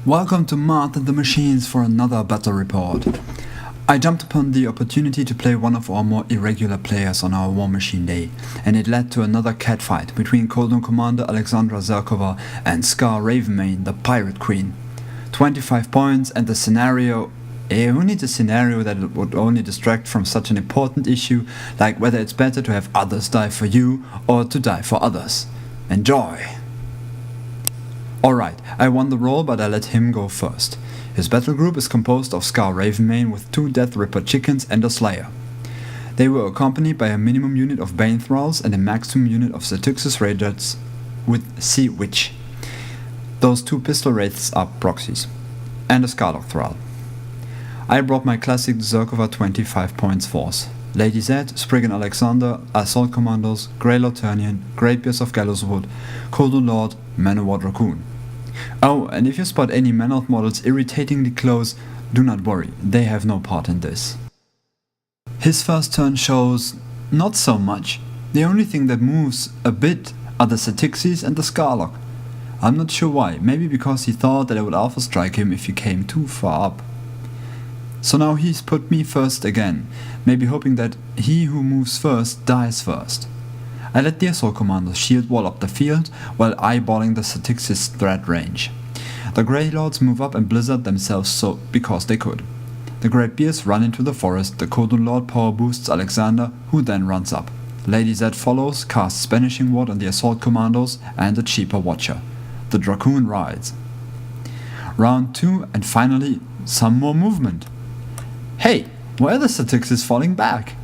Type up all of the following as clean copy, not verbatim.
Welcome to Marth and the Machines for another battle report. I jumped upon the opportunity to play one of our more irregular players on our Warmachine day, and it led to another catfight between Coldon Commander Alexandra Zerkova and Skarre Ravenmane, the Pirate Queen. 25 points and the scenario. Who needs a scenario that would only distract from such an important issue like whether it's better to have others die for you or to die for others. Enjoy! Alright, I won the roll, but I let him go first. His battle group is composed of Skarre Ravenmane with 2 Death Ripper chickens and a Slayer. They were accompanied by a minimum unit of Bane Thralls and a maximum unit of Satyxis Raiders with Sea Witch. Those 2 pistol wraiths are proxies. And a Skarlock Thrall. I brought my classic Zerkova 25 points force. Lady Z, Spriggan Alexander, Assault Commandos, Grey Lorturnian, Great Bears of Gallowswood, Coldon Lord, Manowar Dracoon. Oh, and if you spot any Manoth models irritatingly close, do not worry, they have no part in this. His first turn shows not so much. The only thing that moves a bit are the Satyxis and the Skarlock. I'm not sure why, maybe because he thought that I would alpha strike him if he came too far up. So now he's put me first again, maybe hoping that he who moves first dies first. I let the Assault Commandos shield wall up the field while eyeballing the Satyxis threat range. The Grey Lords move up and blizzard themselves because they could. The Great Bears run into the forest, the Coldon Lord power boosts Alexander, who then runs up. Lady Z follows, casts Banishing Ward on the Assault Commandos and a cheaper Watcher. The Dracoon rides. Round 2 and finally some more movement. Hey, why are the Satyxis falling back?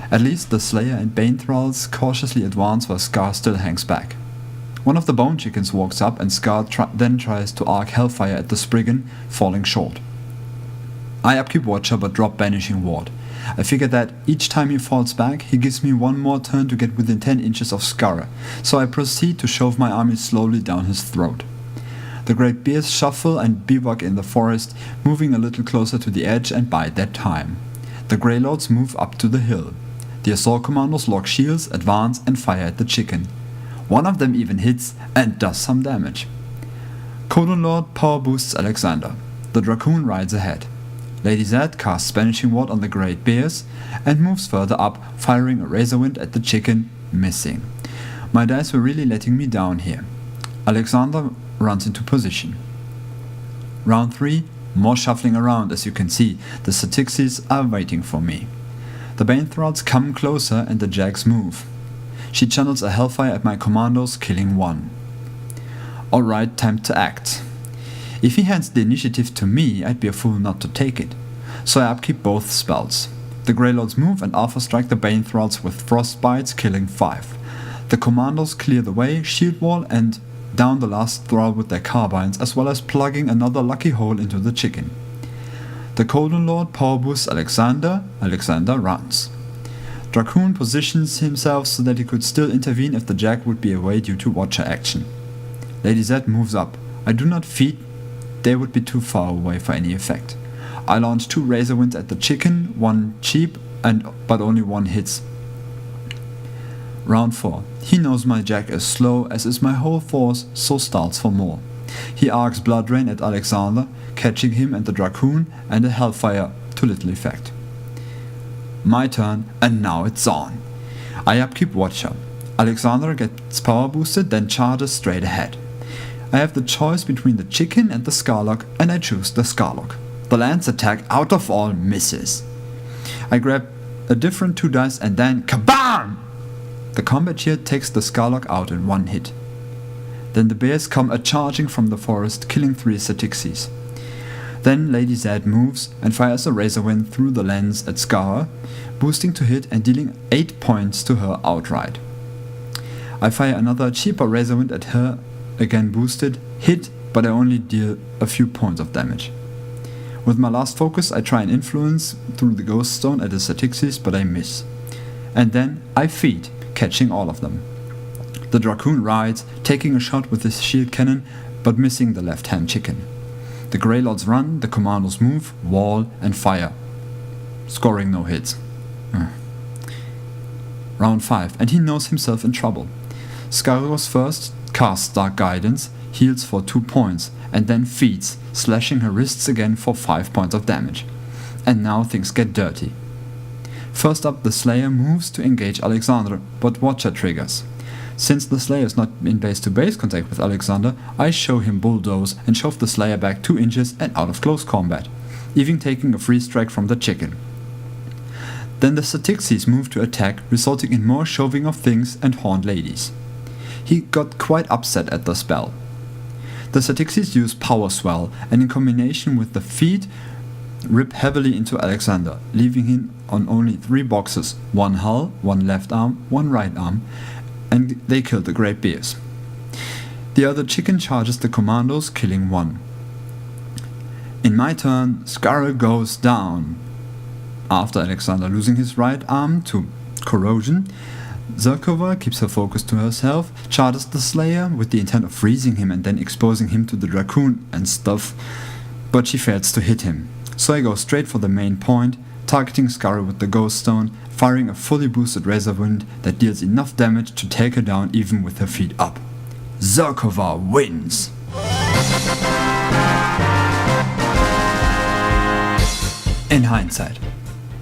At least the Slayer and Bane Thralls cautiously advance while Skarre still hangs back. One of the Bone Chickens walks up and Skarre then tries to arc Hellfire at the Spriggan, falling short. I upkeep Watcher but drop Banishing Ward. I figure that each time he falls back, he gives me one more turn to get within 10 inches of Skarre, so I proceed to shove my army slowly down his throat. The Great Bears shuffle and bivouac in the forest, moving a little closer to the edge and bide their time. The Grey Lords move up to the hill. The Assault Commandos lock shields, advance and fire at the chicken. One of them even hits and does some damage. Coldon Lord power boosts Alexander. The Dracoon rides ahead. Lady Z casts Banishing Ward on the Great Bears and moves further up, firing a Razorwind at the chicken, missing. My dice were really letting me down here. Alexander runs into position. Round 3, more shuffling around. As you can see, the Satyxis are waiting for me. The Bane Thralls come closer and the Jags move. She channels a Hellfire at my commandos, killing 1. Alright, time to act. If he hands the initiative to me, I'd be a fool not to take it. So I upkeep both spells. The Grey Lords move and alpha strike the Bane Thralls with Frostbites, killing 5. The commandos clear the way, shield wall and down the last Thrall with their carbines, as well as plugging another lucky hole into the chicken. The Coldon Lord power boosts Alexander runs. Dracoon positions himself so that he could still intervene if the Jag would be away due to Watcher action. Lady Z moves up. I do not feed, they would be too far away for any effect. I launch 2 Razorwinds at the chicken, 1 cheap but only 1 hits. Round 4. He knows my Jag is slow, as is my whole force, so starts for more. He arcs Blood Rain at Alexander, catching him and the Dracoon, and a Hellfire to little effect. My turn, and now it's on. I upkeep Watcher. Alexander gets power boosted, then charges straight ahead. I have the choice between the chicken and the Skarlock, and I choose the Skarlock. The lance attack out of all misses. I grab a different 2 dice and then KABAM! The combat shield takes the Skarlock out in 1 hit. Then the bears come a-charging from the forest, killing 3 Satyxis. Then Lady Z moves and fires a Razorwind through the lens at Skarre, boosting to hit and dealing 8 points to her outright. I fire another cheaper Razorwind at her, again boosted, hit, but I only deal a few points of damage. With my last focus I try and influence through the Ghost Stone at the Satyxis, but I miss. And then I feed, catching all of them. The Dracoon rides, taking a shot with his shield cannon, but missing the left-hand chicken. The Grey Lords run, the commandos move, wall and fire, scoring no hits. Round 5, and he knows himself in trouble. Skarre goes first, casts Dark Guidance, heals for 2 points, and then feeds, slashing her wrists again for 5 points of damage. And now things get dirty. First up, the Slayer moves to engage Alexandre, but Watcher triggers. Since the Slayer is not in base-to-base contact with Alexander, I show him Bulldoze and shove the Slayer back 2 inches and out of close combat, even taking a free strike from the chicken. Then the Styxes move to attack, resulting in more shoving of things and horned ladies. He got quite upset at the spell. The Styxes use Power Swell, and in combination with the feet, rip heavily into Alexander, leaving him on only 3 boxes, 1 hull, 1 left arm, 1 right arm, and they kill the Great Bears. The other chicken charges the commandos, killing 1. In my turn, Skarre goes down. After Alexander losing his right arm to corrosion, Zerkova keeps her focus to herself, charges the Slayer with the intent of freezing him and then exposing him to the Dracoon and stuff, but she fails to hit him. So I go straight for the main point, targeting Skarre with the Ghost Stone, firing a fully boosted Razor Wind that deals enough damage to take her down even with her feet up. Zerkova wins! In hindsight,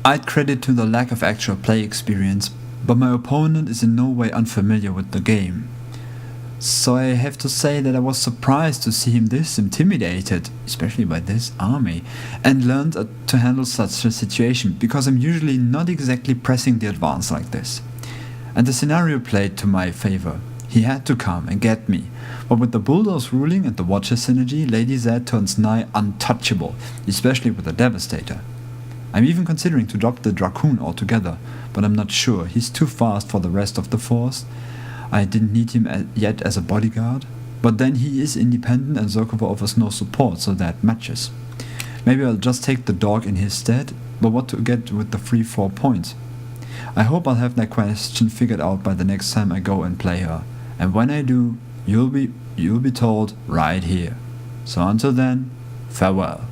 I'd credit to the lack of actual play experience, but my opponent is in no way unfamiliar with the game. So I have to say that I was surprised to see him this intimidated, especially by this army, and learned to handle such a situation, because I'm usually not exactly pressing the advance like this. And the scenario played to my favor. He had to come and get me, but with the Bulldoze ruling and the Watcher synergy, Lady Z turns nigh untouchable, especially with the Devastator. I'm even considering to drop the Dracoon altogether, but I'm not sure, he's too fast for the rest of the force. I didn't need him yet as a bodyguard, but then he is independent and Zerkova offers no support, so that matches. Maybe I'll just take the dog in his stead, but what to get with the free 4 points? I hope I'll have that question figured out by the next time I go and play her, and when I do, you'll be told right here. So until then, farewell.